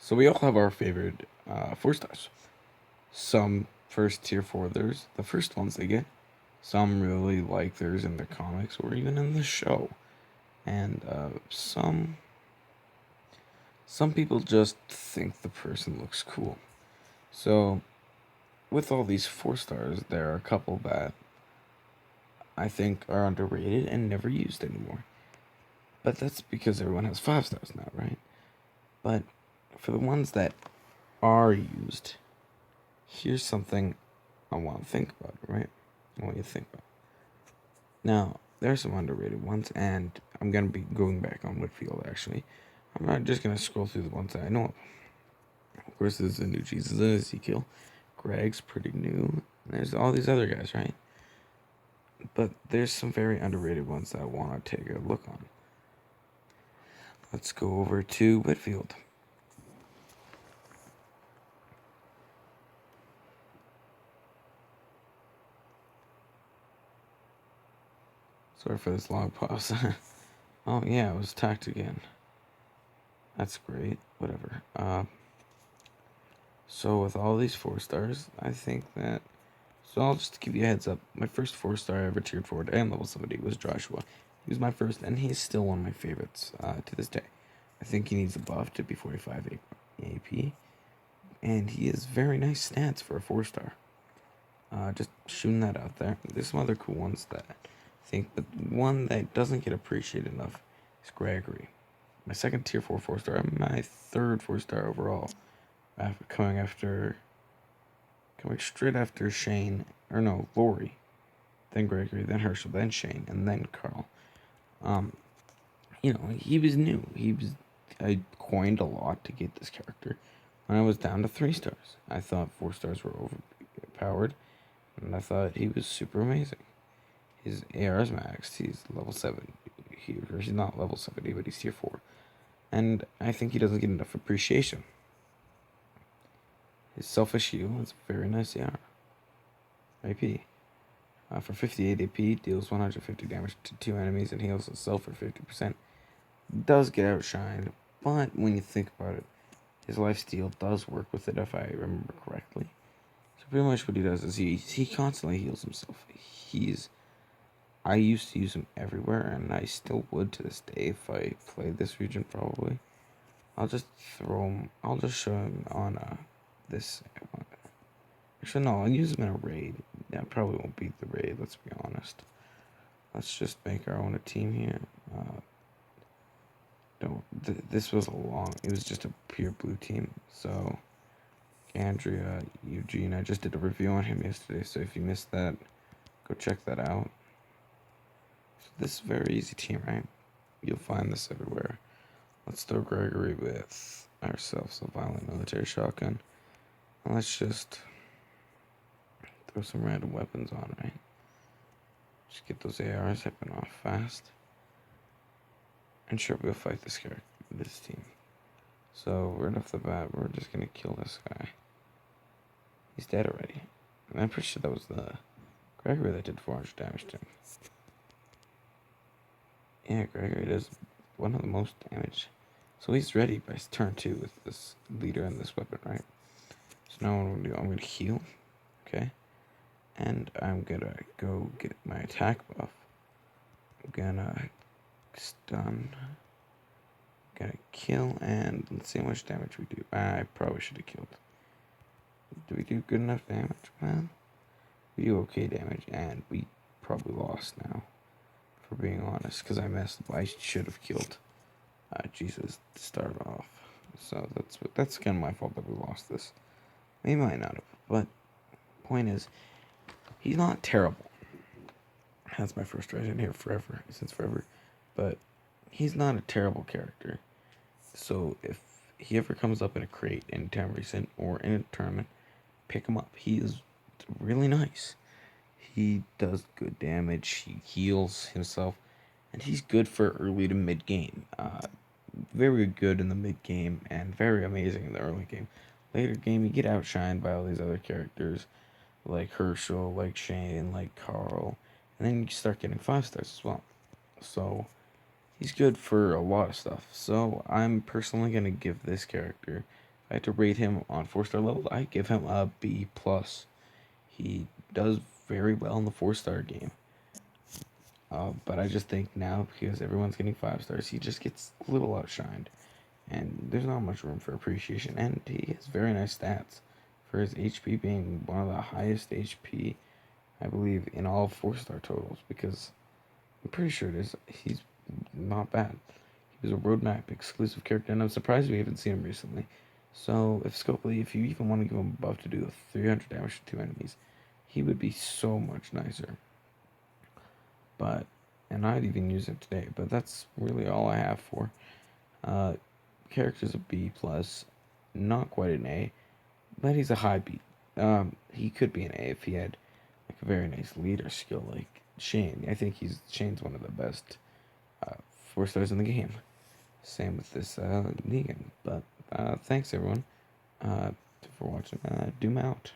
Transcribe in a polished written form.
So we all have our favorite 4 stars. Some first tier four, there's the first ones they get. Some really like theirs in the comics or even in the show, and some people just think the person looks cool. So with all these 4 stars, there are a couple that I think are underrated and never used anymore. But that's because everyone has 5 stars now, right? But for the ones that are used, here's something I want to think about, right? I want you to think about. Now, there are some underrated ones, and I'm going to be going back on Whitfield, actually. I'm not just going to scroll through the ones that I know of. Of course, there's the new Jesus and Ezekiel. Greg's pretty new. There's all these other guys, right? But there's some very underrated ones that I want to take a look on. Let's go over to Whitfield. Sorry for this long pause. Oh, yeah, it was attacked again. That's great. Whatever. So with all these 4 stars, I think that... So I'll just give you a heads up. My first 4 star I ever tiered forward and level 70 was Joshua. He was my first, and he's still one of my favorites to this day. I think he needs a buff to be 45 AP. And he has very nice stats for a 4 star. Just shooting that out there. There's some other cool ones that I think, but one that doesn't get appreciated enough is Gregory. My second tier 4 star, my third 4 star overall. Coming straight after Shane, or no, Lori, then Gregory, then Herschel, then Shane, and then Carl. He was new. I coined a lot to get this character. When I was down to 3 stars, I thought 4 stars were overpowered, and I thought he was super amazing. His AR is maxed. He's level 7. He's not level 70, but he's tier 4. And I think he doesn't get enough appreciation. His selfish heal is a very nice AR. AP. For 58 AP, deals 150 damage to 2 enemies and heals itself for 50%. Does get outshined, but when you think about it, his lifesteal does work with it if I remember correctly. So pretty much what he does is he constantly heals himself. I used to use him everywhere, and I still would to this day if I played this region probably. I'll just show him on this. Actually, no, I'll use him in a raid. That probably won't beat the raid, let's be honest. Let's just make our own team here. This was it was just a pure blue team. So, Andrea, Eugene, I just did a review on him yesterday, so if you missed that, go check that out. So this is a very easy team, right? You'll find this everywhere. Let's throw Gregory with ourselves a violent military shotgun. And let's just throw some random weapons on, right? Just get those ARs hipping off fast. And sure, we'll fight this team. So, right off the bat, we're just gonna kill this guy. He's dead already. And I'm pretty sure that was the Gregory that did 400 damage to him. Yeah, Gregory does one of the most damage. So he's ready by turn 2 with this leader and this weapon, right? So now what I'm gonna do, I'm gonna heal, okay? And I'm gonna go get my attack buff. I'm gonna stun. Gonna kill, and let's see how much damage we do. I probably should have killed. Do we do good enough damage? Well, we do okay damage, and we probably lost now, for being honest, because I messed up. I should have killed Jesus to start off. So that's kind of my fault that we lost this. We might not have, but point is, he's not terrible. That's my first try in here since forever. But he's not a terrible character. So if he ever comes up in a crate anytime recent or in a tournament, pick him up. He is really nice. He does good damage. He heals himself, and he's good for early to mid game. Very good in the mid game and very amazing in the early game. Later game, you get outshined by all these other characters like Herschel, like Shane, like Carl, and then you start getting 5 stars as well. So he's good for a lot of stuff. So I'm personally gonna give this character I had to rate him on 4-star level, I give him a B plus. He does very well in the 4-star game. But I just think now, because everyone's getting 5 stars, he just gets a little outshined. And there's not much room for appreciation. And he has very nice stats for his HP being one of the highest HP, I believe, in all 4-star totals. Because I'm pretty sure he's not bad. He was a roadmap exclusive character, and I'm surprised we haven't seen him recently. So, if Scopely, if you even want to give him a buff to do 300 damage to 2 enemies, he would be so much nicer. But, and I'd even use him today, but that's really all I have for uh, characters a B plus, not quite an A, but he's a high B. He could be an A if he had like a very nice leader skill like Shane. I think Shane's one of the best 4 stars in the game. Same with this Negan. But thanks everyone for watching. Doom out.